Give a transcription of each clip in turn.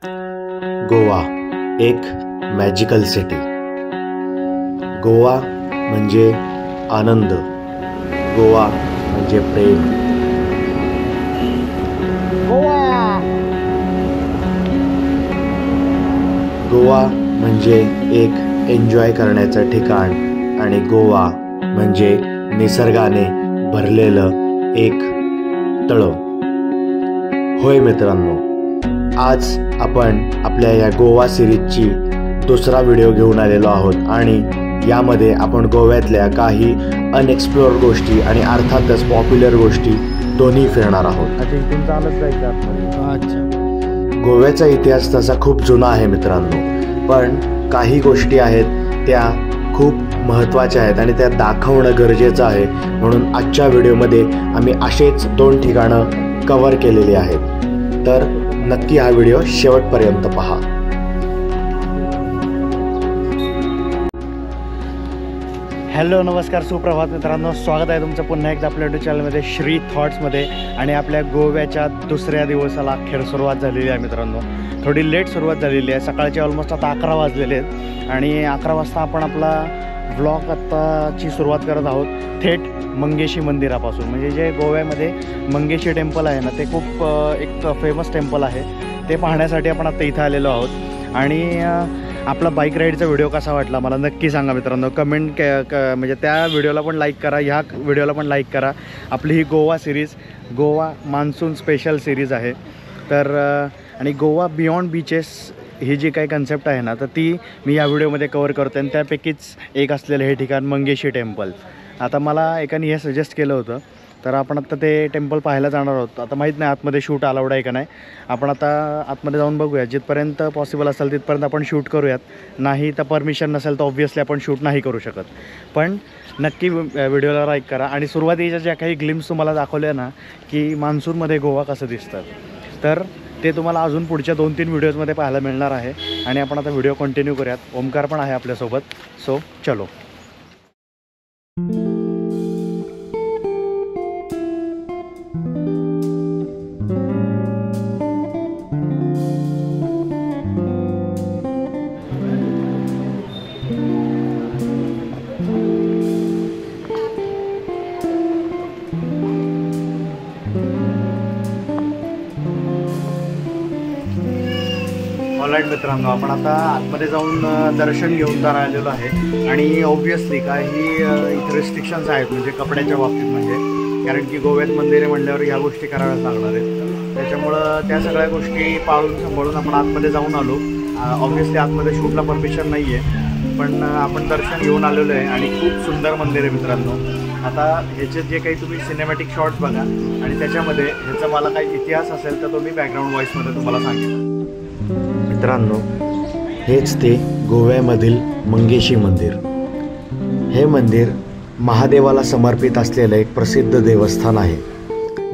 गोवा एक magical city. Goa म्हणजे आनंद, गोवा म्हणजे प्रेम, गोवा म्हणजे एक एन्जॉय करण्याचं ठिकाण आणि गोवा म्हणजे निसर्गाने भरलेलं एक तळं। होय मित्रांनो, आज आपण आपल्या या गोवा सिरीजची दुसरा व्हिडिओ घेऊन आलेलो आहोत आणि यामध्ये आपण गोव्यातल्या काही अनएक्सप्लोर गोष्टी आणि अर्थातच पॉप्युलर गोष्टी दोन्ही फिरणार आहोत। गोव्याचा इतिहास तसा खूप जुना आहे मित्रांनो, पण काही गोष्टी आहेत त्या खूप महत्त्वाच्या आहेत आणि त्या दाखवणं गरजेचं आहे। म्हणून आजच्या व्हिडिओमध्ये आम्ही असेच 2 ठिकाणं कव्हर केलेली आहेत, तर नक्की हा व्हिडिओ शेवटपर्यंत पहा। हॅलो नमस्कार, सुप्रभात मित्रांनो, स्वागत आहे तुमचं पुन्हा एकदा आपल्या यूट्यूब चॅनलमध्ये श्री थॉट्समध्ये। आणि आपल्या गोव्याच्या दुसऱ्या दिवसाला अखेर सुरुवात झालेली आहे मित्रांनो। थोडी लेट सुरुवात झालेली आहे, सकाळचे ऑलमोस्ट आता 11 वाजलेले आहेत आणि 11 वाजता आपण आपला व्लॉग आत्ताची सुरुवात करत आहोत थेट मंगेशी मंदिरापासून। म्हणजे जे गोव्यामध्ये मंगेशी टेम्पल आहे ना, ते खूप एक फेमस टेम्पल आहे, ते पाहण्यासाठी आपण आता इथं आलेलो आहोत। आणि आपला बाईक राईडचा व्हिडिओ कसा वाटला मला नक्की सांगा मित्रांनो, कमेंट म्हणजे त्या व्हिडिओला पण लाईक करा, ह्या व्हिडिओला पण लाईक करा। आपली ही Goa series, Goa monsoon special series आहे। तर आणि गोवा बियॉन्ड बीचेस ही जी काही कन्सेप्ट आहे ना, तर ती मी या व्हिडिओमध्ये कवर करतो आणि त्यापैकीच एक असलेलं हे ठिकाण मंगेशी टेम्पल। आता मला एकाने हे सजेस्ट केलं होतं, तर आपण आत्ता ते टेम्पल पाहायला जाणार आहोत। आता माहीत नाही आतमध्ये शूट अलाउड आहे का नाही, आपण आता आतमध्ये जाऊन बघूया। जिथपर्यंत पॉसिबल असेल तिथपर्यंत आपण शूट करूयात, नाही तर परमिशन नसेल तर ऑब्व्हियसली आपण शूट नाही करू शकत। पण नक्की व्हिडिओला लाईक करा आणि सुरुवातीच्या ज्या काही ग्लिम्स तुम्हाला दाखवल्या ना, की मान्सूनमध्ये गोवा कसं दिसतं, तर ते तुम्हाला अजून पुढच्या 2-3 व्हिडिओजमध्ये पाहायला मिळणार आहे। आणि आपण आता व्हिडिओ कंटिन्यू करूयात। ओमकार पण आहे आपल्यासोबत, सो चलो। ऑलराईट मित्रांनो, आपण आता आतमध्ये जाऊन दर्शन घेऊन जाणार आलेलो आहे। आणि ऑब्व्हियसली काही इथे रिस्ट्रिक्शन्स आहेत, म्हणजे कपड्याच्या बाबतीत, म्हणजे कारण की गोव्यात मंदिरे म्हणल्यावर ह्या गोष्टी कराव्याच लागणार आहेत। त्याच्यामुळं त्या सगळ्या गोष्टी पाळून सांभाळून आपण आतमध्ये जाऊन आलो। ऑब्व्हियसली आतमध्ये शूटला परमिशन नाही आहे, पण आपण दर्शन घेऊन आलेलो आहे आणि खूप सुंदर मंदिर आहे मित्रांनो। आता ह्याचे जे काही तुम्ही सिनेमॅटिक शॉट्स बघा आणि त्याच्यामध्ये ह्याचा मला काही इतिहास असेल तर तो मी बॅकग्राऊंड व्हॉईसमध्ये तुम्हाला सांगेन। मित्रांनो, हेच ते गोव्यामधील मंगेशी मंदिर। हे मंदिर महादेवाला समर्पित असलेलं एक प्रसिद्ध देवस्थान आहे,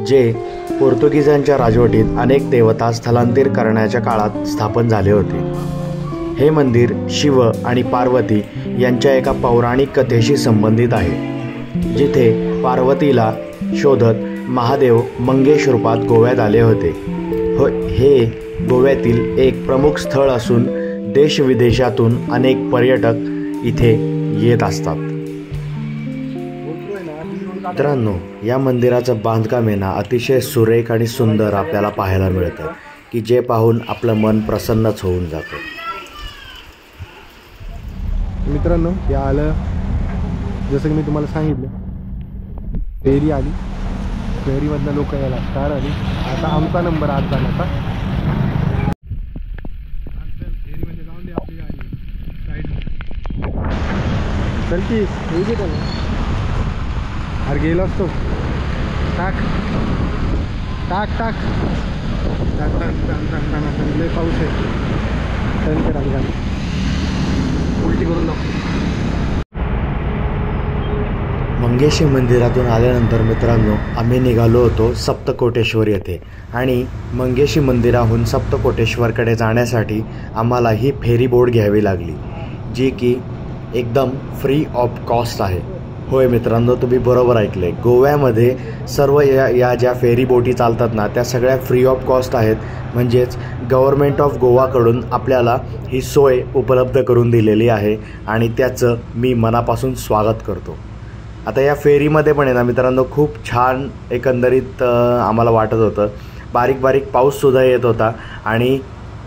जे पोर्तुगीजांच्या राजवटीत अनेक देवता स्थलांतर करण्याच्या काळात स्थापन झाले होते। हे मंदिर शिव आणि पार्वती यांच्या एका पौराणिक कथेशी संबंधित आहे, जिथे पार्वतीला शोधत महादेव मंगेश रूपात गोव्यात आले होते। हे गोव्यातील एक प्रमुख स्थळ असून देशविदेशातून अनेक पर्यटक इथे येत असतात। मित्रांनो, या मंदिराचं बांधकाम आहे ना, अतिशय सुरेख आणि सुंदर आपल्याला पाहायला मिळतं, की जे पाहून आपलं मन प्रसन्नच होऊन जातं। मित्रांनो, हे आलं जसं की मी तुम्हाला सांगितलं, फेरी आली, फेरीमधनं लोक यायला स्टार आली। आता आमचा नंबर आज जाण्याचा। चल की अरे गेलो असतो, टाक टाक टाक टाक टाक लय पाऊस आहे, टर्न करा गाडी, उलटी करून नको। मंगेशी मंदिरातून आल्यानंतर मित्रांनो, आम्ही निघालो होतो सप्तकोटेश्वर येथे। आणि मंगेशी मंदिराहून सप्तकोटेश्वरकडे जाण्यासाठी आम्हाला ही फेरी बोट घ्यावी लागली, जी की एकदम फ्री ऑफ कॉस्ट आहे। होय मित्रांनो, तुम्ही बरोबर ऐकले. गोव्यामध्ये सर्व या ज्या फेरी बोटी चालतात ना, त्या सगळ्या फ्री ऑफ कॉस्ट आहेत. म्हणजेच गव्हर्मेंट ऑफ गोवाकडून आपल्याला ही सोय उपलब्ध करून दिलेली आहे आणि त्याचं मी मनापासून स्वागत करतो. आता या फेरीमध्ये पण आहे ना मित्रांनो, खूप छान एकंदरीत आम्हाला वाटत होतं. बारीक बारीक पाऊससुद्धा येत होता आणि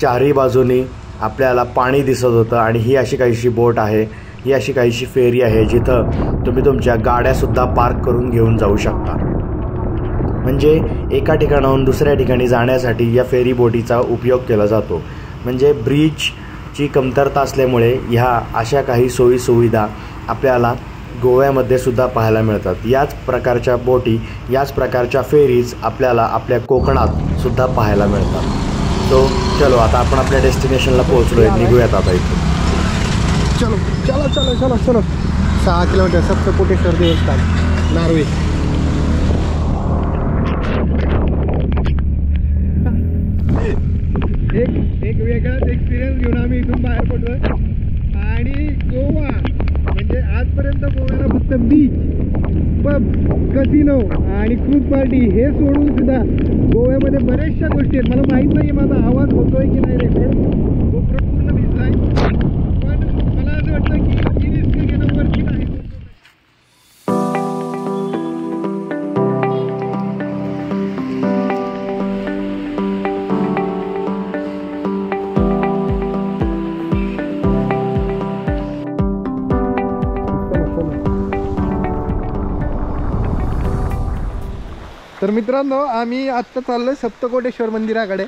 चारही बाजूनी आपल्याला पाणी दिसत होतं. आणि ही अशी काहीशी बोट आहे, ही अशी काहीशी फेरी आहे जिथं तुम्ही तुमच्या गाड्यासुद्धा पार्क करून घेऊन जाऊ शकता. म्हणजे एका ठिकाणाहून दुसऱ्या ठिकाणी जाण्यासाठी या फेरी बोटीचा उपयोग केला जातो. म्हणजे ब्रिजची कमतरता असल्यामुळे ह्या अशा काही सोयीसुविधा आपल्याला गोव्यामध्ये सुद्धा पाहायला मिळतात. याच प्रकारच्या बोटी, याच प्रकारच्या फेरीज आपल्याला आपल्या कोकणात सुद्धा पाहायला मिळतात. सो चलो, आता आपण आपल्या डेस्टिनेशनला पोहोचलो आहे. निघूयात आता इथून. चलो चलो चलो चलो चलो 6 किलोमीटर सप्तकोटेश्वर देवस्थान, नार्वे. एक वेगळाच एक्सपिरियन्स घेऊन आम्ही इथून बाहेर पडलोय. आणि गोवा म्हणजे आजपर्यंत गोव्याला फक्त बीच, पब, कसिनो आणि क्रूज पार्टी हे सोडून सुद्धा गोव्यामध्ये बऱ्याचशा गोष्टी आहेत. मला माहीत नाही माझा आवाज होतोय की नाही रेकॉर्ड, गोप्रो पूर्ण भिजलाय. पण मला असं वाटतं की ही रिस्क घेणं वरती नाही. तर मित्रांनो, आम्ही आत्ता चाललोय सप्तकोटेश्वर मंदिराकडे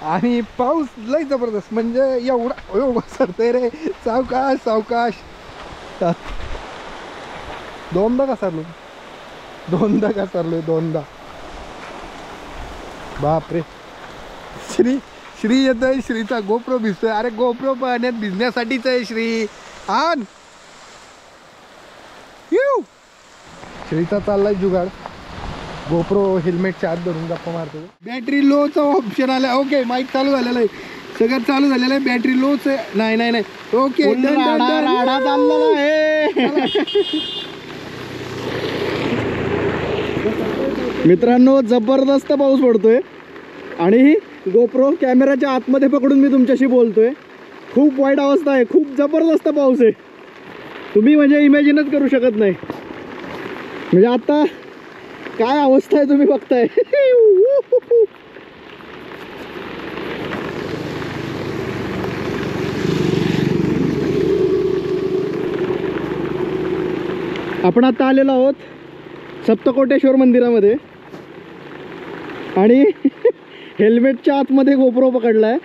आणि पाऊस लय जबरदस्त, म्हणजे एवढा सरतोय रे. सावकाश सावकाश. दोनदा घसरलोय. बापरे. श्री येतोय, श्रीचा गोप्रो भिजतोय. अरे गोप्रो पाण्यात भिजण्यासाठीच आहे श्री. आण श्रीचा चाललाय जुगाड. गोप्रो हेल्मेटच्या आत धरून गप्पा मारतो. बॅटरी लोचा ऑप्शन आला. ओके, माईक चालू झालेला आहे, सगळं चालू झालेलं आहे. बॅटरी लोच आहे. नाही ओके. मित्रांनो, जबरदस्त पाऊस पडतोय आणि गोप्रो कॅमेराच्या आतमध्ये पकडून मी तुमच्याशी बोलतोय. खूप वाईट अवस्था आहे, खूप जबरदस्त पाऊस आहे. तुम्ही म्हणजे इमॅजिनच करू शकत नाही. म्हणजे आता काय अवस्था आहे तुम्ही बघताय. आपण आता आलेलो आहोत सप्तकोटेश्वर मंदिरामध्ये आणि हेल्मेटच्या आतमध्ये गोप्रो पकडलाय.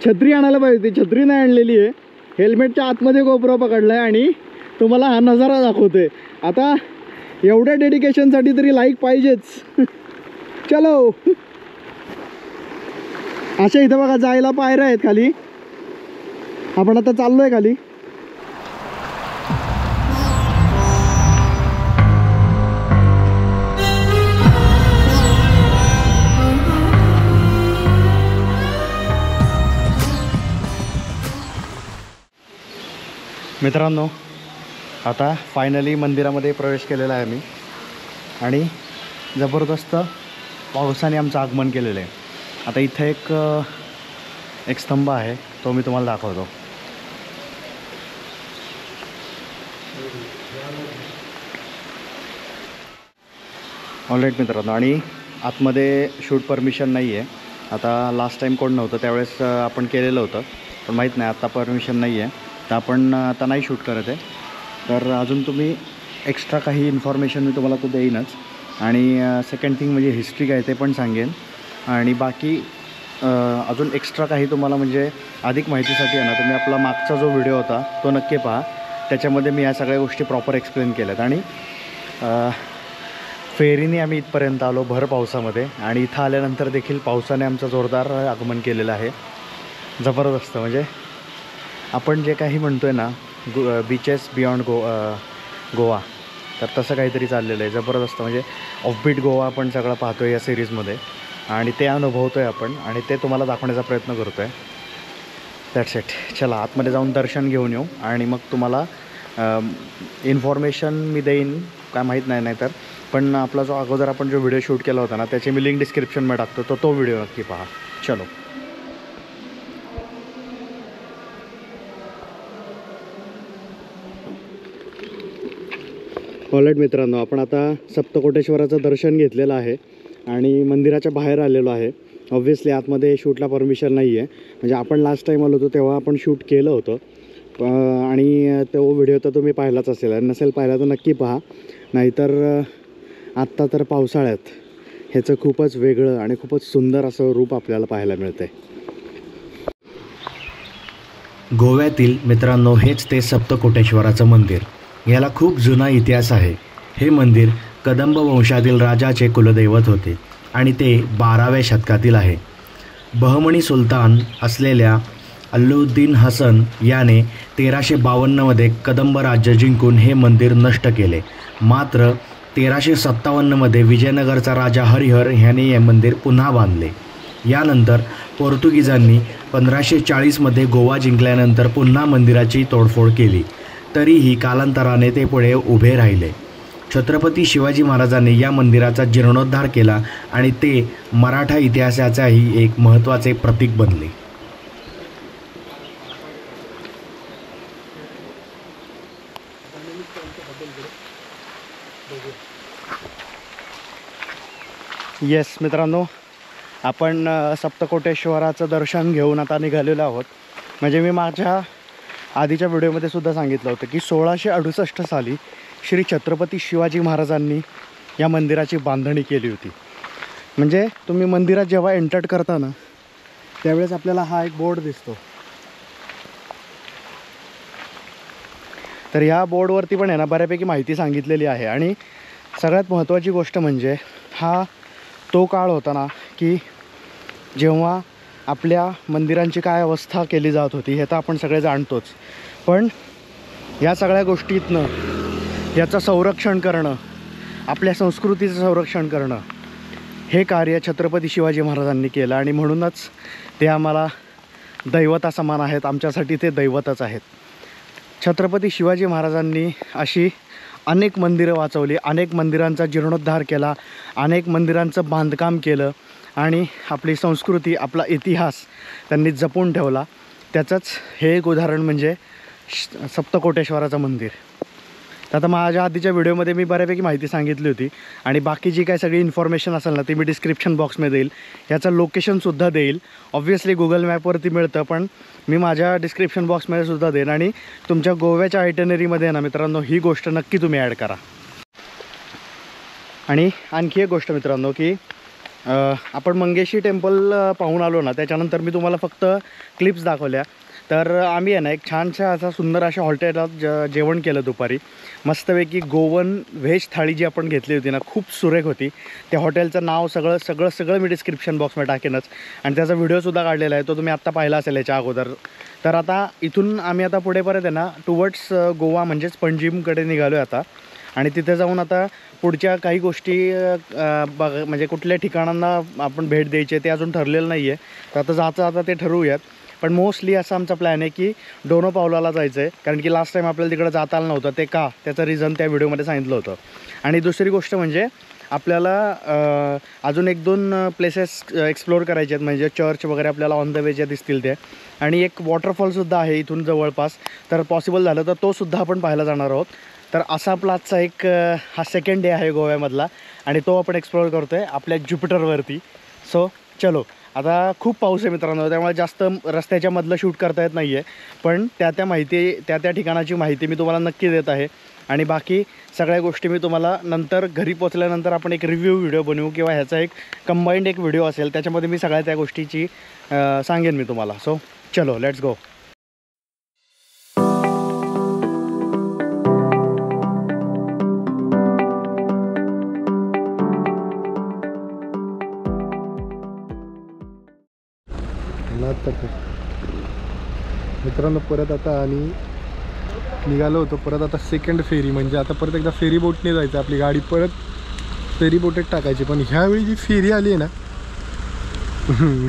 छत्री आणायला पाहिजे होती, छत्री नाही आणलेली आहे. हेल्मेटच्या आतमध्ये गोप्रो पकडलाय आणि तुम्हाला हा नजारा दाखवतोय. आता एवढ्या डेडिकेशनसाठी तरी लाईक पाहिजेच. चलो. अशा इथं बघा जायला पायऱ्या आहेत खाली. आपण आता चाललोय खाली. मित्रांनो, आता फायनली मंदिरामध्ये प्रवेश केलेला आहे मी आणि जबरदस्त पावसाने आमचं आगमन केलेलं आहे. आता इथे एक स्तंभ आहे, तो मी तुम्हाला दाखवतो. ऑलराईट मित्रांनो, आणि आतमध्ये शूट परमिशन नाही आहे. आता लास्ट टाईम कोण नव्हतं त्यावेळेस आपण केलेलं होतं, पण माहीत नाही आता परमिशन नाही आहे, तर आपण आता नाही शूट करत आहे. तर अजून तुम्ही एक्स्ट्रा काही इन्फॉर्मेशन मी तुम्हाला तो देईनच. आणि सेकंड थिंग म्हणजे हिस्ट्री काय ते पण सांगेन. आणि बाकी अजून एक्स्ट्रा काही तुम्हाला म्हणजे अधिक माहितीसाठी आहे ना, तुम्ही आपला मागचा जो व्हिडिओ होता तो नक्की पहा. त्याच्यामध्ये मी या सगळ्या गोष्टी प्रॉपर एक्सप्लेन केल्यात. आणि फेरीने आम्ही इथपर्यंत आलो भर पावसामध्ये आणि इथं आल्यानंतर देखील पावसाने आमचं जोरदार आगमन केलेलं आहे. जबरदस्त. म्हणजे आपण जे काही म्हणतो आहे ना, बीचेस बियॉन्ड गोवा, तर तसं काहीतरी चाललेलं आहे. जबरदस्त. म्हणजे ऑफबीट गोवा आपण सगळं पाहतो आहे या सिरीजमध्ये आणि ते अनुभवतो आहे आपण आणि ते तुम्हाला दाखवण्याचा प्रयत्न करतो आहे. That's it. चला आतमध्ये जाऊन दर्शन घेऊन येऊ आणि मग तुम्हाला इन्फॉर्मेशन मी देईन काय माहीत नाही तर, पण आपला जो अगोदर आपण जो व्हिडिओ शूट केला होता ना त्याची मी लिंक डिस्क्रिप्शनमध्ये टाकतो, तो व्हिडिओ नक्की पहा. चलो. ऑलराईट मित्रांनो, आपण आता सप्तकोटेश्वराचं दर्शन घेतलेलं आहे आणि मंदिराच्या बाहेर आलेलो आहे. ऑब्व्हियसली आतमध्ये शूटला परमिशन नाही आहे, म्हणजे आपण लास्ट टाईम आलो होतो तेव्हा आपण शूट केलं होतं आणि तो व्हिडिओ तर तुम्ही पाहिलाच असेल, नसेल पाहिला तर नक्की पहा. नाहीतर आत्ता तर पावसाळ्यात ह्याचं खूपच वेगळं आणि खूपच सुंदर असं रूप आपल्याला पाहायला मिळतं आहे. गोव्यातील मित्रांनो हेच ते सप्तकोटेश्वराचं मंदिर. याला खूप जुना इतिहास आहे. हे मंदिर कदंब वंशातील राजाचे कुलदैवत होते आणि ते 12व्या शतकातील आहे. बहमणी सुलतान असलेल्या अल्लाउद्दीन हसन याने 1352मध्ये कदंब राज्य जिंकून हे मंदिर नष्ट केले. मात्र 1357मध्ये विजयनगरचा राजा हरिहर ह्याने हे मंदिर पुन्हा बांधले. यानंतर पोर्तुगीजांनी 1540मध्ये गोवा जिंकल्यानंतर पुन्हा मंदिराची तोडफोड केली. तरीही कालांतराने ते पुढे उभे राहिले. छत्रपती शिवाजी महाराजांनी या मंदिराचा जीर्णोद्धार केला आणि ते मराठा इतिहासाचाही एक महत्त्वाचे प्रतीक बनले. येस मित्रांनो, आपण सप्तकोटेश्वराचं दर्शन घेऊन आता निघालेलो आहोत. म्हणजे मी माझ्या आधीच्या व्हिडिओमध्ये सुद्धा सांगितलं होतं की 1668 साली श्री छत्रपती शिवाजी महाराजांनी या मंदिराची बांधणी केली होती. म्हणजे तुम्ही मंदिरात जेव्हा एंटर करता ना त्यावेळेस आपल्याला हा एक बोर्ड दिसतो. तर ह्या बोर्डवरती पण आहे ना बऱ्यापैकी माहिती सांगितलेली आहे. आणि सगळ्यात महत्त्वाची गोष्ट म्हणजे हा तो काळ होता ना की जेव्हा आपल्या मंदिरांची काय अवस्था केली जात होती हे तर आपण सगळे जाणतोच. पण या सगळ्या गोष्टीतनं याचं संरक्षण करणं, आपल्या संस्कृतीचं संरक्षण करणं हे कार्य छत्रपती शिवाजी महाराजांनी केलं आणि म्हणूनच ते आम्हाला दैवतासमान आहेत. आमच्यासाठी ते दैवतच आहेत. छत्रपती शिवाजी महाराजांनी अशी अनेक मंदिरं वाचवली, अनेक मंदिरांचा जीर्णोद्धार केला, अनेक मंदिरांचं बांधकाम केलं आणि आपली संस्कृती, आपला इतिहास त्यांनी जपून ठेवला. त्याचंच हे एक उदाहरण म्हणजे सप्तकोटेश्वराचं मंदिर. तर आता माझ्या आधीच्या व्हिडिओमध्ये मी बऱ्यापैकी माहिती सांगितली होती आणि बाकी जी काय सगळी इन्फॉर्मेशन असेल ना ती मी डिस्क्रिप्शन बॉक्समध्ये देईल. याचं लोकेशनसुद्धा देईल. ऑब्व्हियसली गुगल मॅपवरती मिळतं, पण मी माझ्या डिस्क्रिप्शन बॉक्समध्ये सुद्धा देईन. आणि तुमच्या गोव्याच्या आयटनरीमध्ये ना मित्रांनो ही गोष्ट नक्की तुम्ही ॲड करा. आणि आणखी एक गोष्ट मित्रांनो की आपण मंगेशी टेम्पल पाहून आलो ना त्याच्यानंतर मी तुम्हाला फक्त क्लिप्स दाखवल्या. तर आम्ही आहे ना एक छानशा असा सुंदर अशा हॉटेलात जेवण केलं दुपारी. मस्तपैकी गोवन व्हेज थाळी जी आपण घेतली होती ना खूप सुरेख होती. त्या हॉटेलचं नाव सगळं मी डिस्क्रिप्शन बॉक्समध्ये टाकेनच आणि त्याचा व्हिडिओसुद्धा काढलेला आहे, तो तुम्ही आत्ता पाहिला असेल याच्या अगोदर. तर आता इथून आम्ही आता पुढे परत आहे ना टुवर्ड्स गोवा म्हणजेच पणजीमकडे निघालो आहे आता. आणि तिथे जाऊन आता पुढच्या काही गोष्टी म्हणजे कुठल्या ठिकाणांना आपण भेट द्यायची ते अजून ठरलेलं नाही आहे. तर आता जाता ते ठरवूयात. पण मोस्टली असा आमचा प्लॅन आहे की डोनो पावलाला जायचं आहे, कारण की लास्ट टाईम आपल्याला तिकडं जाता आलं नव्हतं. ते का त्याचं रिझन त्या व्हिडिओमध्ये सांगितलं होतं. आणि दुसरी गोष्ट म्हणजे आपल्याला अजून 1-2 प्लेसेस एक्सप्लोअर करायचे आहेत, म्हणजे चर्च वगैरे आपल्याला ऑन द वे जे दिसतील ते. आणि एक वॉटरफॉलसुद्धा आहे इथून जवळपास, तर पॉसिबल झालं तर तोसुद्धा आपण पाहायला जाणार आहोत. तर असा आपला आजचा एक हा सेकंड डे आहे गोव्यामधला आणि तो आपण एक्सप्लोअर करतो आहे आपल्या ज्युपिटरवरती. सो चलो. आता खूप पाऊस आहे मित्रांनो, त्यामुळे जास्त रस्त्याच्या मधलं शूट करता येत नाही आहे, पण त्या ठिकाणाची माहिती मी तुम्हाला नक्की देत आहे. आणि बाकी सगळ्या गोष्टी मी तुम्हाला नंतर घरी पोचल्यानंतर आपण एक रिव्ह्यू व्हिडिओ बनवू किंवा ह्याचा एक कंबाईंड एक व्हिडिओ असेल त्याच्यामध्ये मी सगळ्या त्या गोष्टीची सांगेन मी तुम्हाला. सो चलो लेट्स गो. मित्रांनो परत आता आम्ही निघालो होतो. परत आता सेकंड फेरी, म्हणजे आता परत एकदा फेरी बोटने जायचं. आपली गाडी परत फेरी बोटेत टाकायची. पण ह्यावेळी जी फेरी आली आहे ना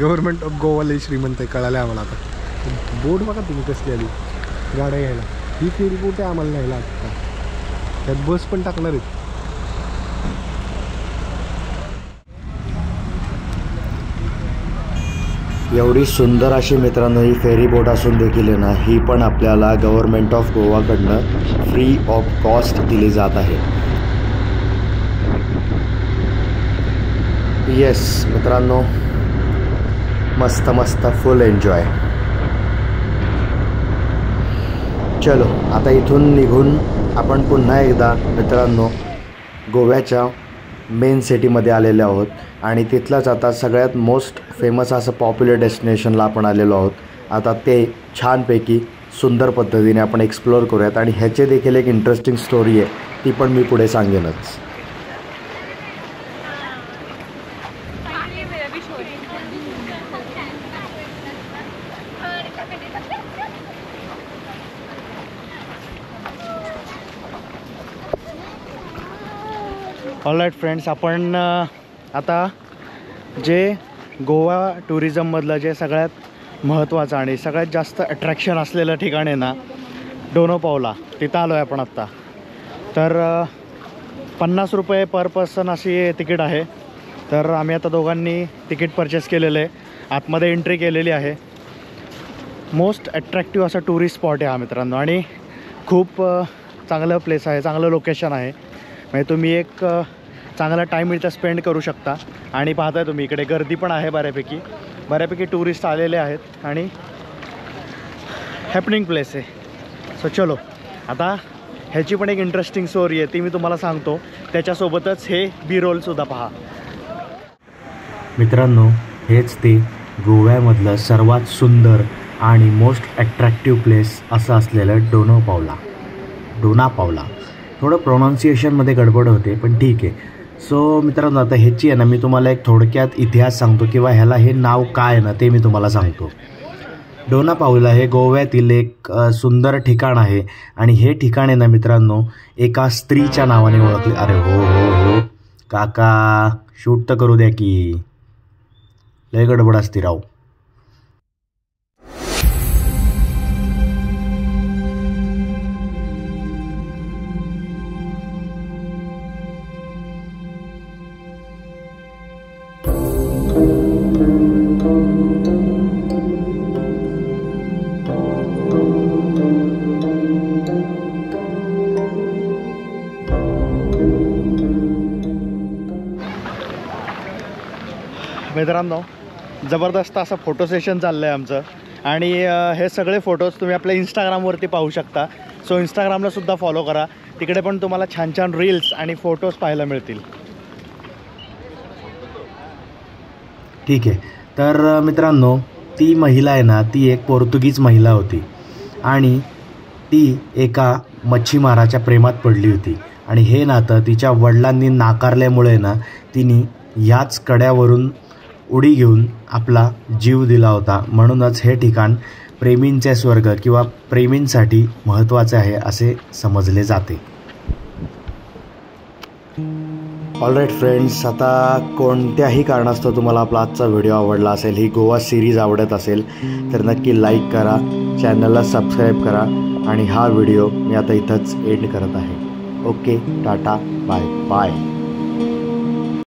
गव्हर्नमेंट ऑफ गोवा लई श्रीमंत आहे, कळालं आम्हाला. आता बोट बघा तुम्ही कसली आली गाड्या घ्यायला. ही फेरीबोट आहे आम्हाला न्यायला आता. त्यात बस पण टाकणार आहेत. एवढी सुंदर अशी मित्रांनो ही फेरी बोट असून देखील आहे ना, ही पण आपल्याला गव्हर्नमेंट ऑफ गोवाकडनं फ्री ऑफ कॉस्ट दिली जात आहे. येस मित्रांनो, मस्त मस्त फुल एन्जॉय. चलो आता इथून निघून आपण पुन्हा एकदा मित्रांनो गोव्याच्या मेन सिटीमध्ये आलेलो आहोत आणि तिथलंच आता सगळ्यात मोस्ट फेमस असं पॉप्युलर डेस्टिनेशनला आपण आलेलो आहोत. आता ते छानपैकी सुंदर पद्धतीने आपण एक्सप्लोअर करूयात आणि ह्याचे देखील एक इंटरेस्टिंग स्टोरी आहे, ती पण मी पुढे सांगेनच. ऑलराईट फ्रेंड्स, आपण आता जे गोवा टुरिझममधलं जे सगळ्यात महत्त्वाचं आणि सगळ्यात जास्त अट्रॅक्शन असलेलं ठिकाण आहे ना, डोनो पावला, तिथं आलो आहे आपण आत्ता. तर 50 रुपये पर पर्सन अशी तिकीट आहे. तर आम्ही आता दोघांनी तिकीट परचेस केलेलं आहे, आतमध्ये एंट्री केलेली आहे. मोस्ट अट्रॅक्टिव्ह असा टुरिस्ट स्पॉट आहे हा मित्रांनो आणि खूप चांगलं प्लेस आहे, चांगलं लोकेशन आहे. म्हणजे तुम्ही एक चांगला टाईम इथं स्पेंड करू शकता. आणि पाहताय तुम्ही इकडे गर्दी पण आहे बऱ्यापैकी टुरिस्ट आलेले आहेत आणि हॅपनिंग प्लेस आहे. सो चलो, आता ह्याची पण एक इंटरेस्टिंग स्टोरी आहे, ती मी तुम्हाला सांगतो. त्याच्यासोबतच हे बी रोलसुद्धा पहा. मित्रांनो, हेच ते गोव्यामधलं सर्वात सुंदर आणि मोस्ट अट्रॅक्टिव्ह प्लेस असं असलेलं डोना पावला. थोडं प्रोनाऊन्सिएशनमध्ये गडबड होते पण ठीक आहे. सो मित्रांनो, आता ह्याची आहे ना मी तुम्हाला एक थोडक्यात इतिहास सांगतो किंवा ह्याला हे नाव काय आहे ना ते मी तुम्हाला सांगतो. डोना पावला हे गोव्यातील एक सुंदर ठिकाण आहे आणि हे ठिकाण आहे ना मित्रांनो एका स्त्रीच्या नावाने ओळखले. अरे हो हो हो काका, शूट तर करू द्या की, लय गडबड असते राव. मित्रांनो, जबरदस्त असं फोटो सेशन चाललं आहे आमचं आणि हे सगळे फोटोज तुम्ही आपल्या इंस्टाग्रामवरती पाहू शकता. सो इंस्टाग्रामला सुद्धा फॉलो करा, तिकडे पण तुम्हाला छान छान रील्स आणि फोटोज पाहायला मिळतील. ठीक आहे. तर मित्रांनो, ती महिला आहे ना ती एक पोर्तुगीज महिला होती आणि ती एका मच्छीमाराच्या प्रेमात पडली होती आणि हे नातं तिच्या वडिलांनी नाकारल्यामुळे ना तिने ह्याच कड्यावरून उडी घेऊन आपला जीव दिला होता. म्हणूनच हे ठिकाण प्रेमींचे स्वर्ग किंवा प्रेमींसाठी महत्त्वाचे आहे असे समजले जाते. ऑलराईट फ्रेंड्स, आता कोणत्याही कारणास्तव तुम्हाला आपला आजचा व्हिडिओ आवडला असेल, ही गोवा सिरीज आवडत असेल तर नक्की लाईक करा, चॅनलला सबस्क्राईब करा आणि हा व्हिडिओ मी आता इथंच एंड करत आहे. Okay, tata, bye bye.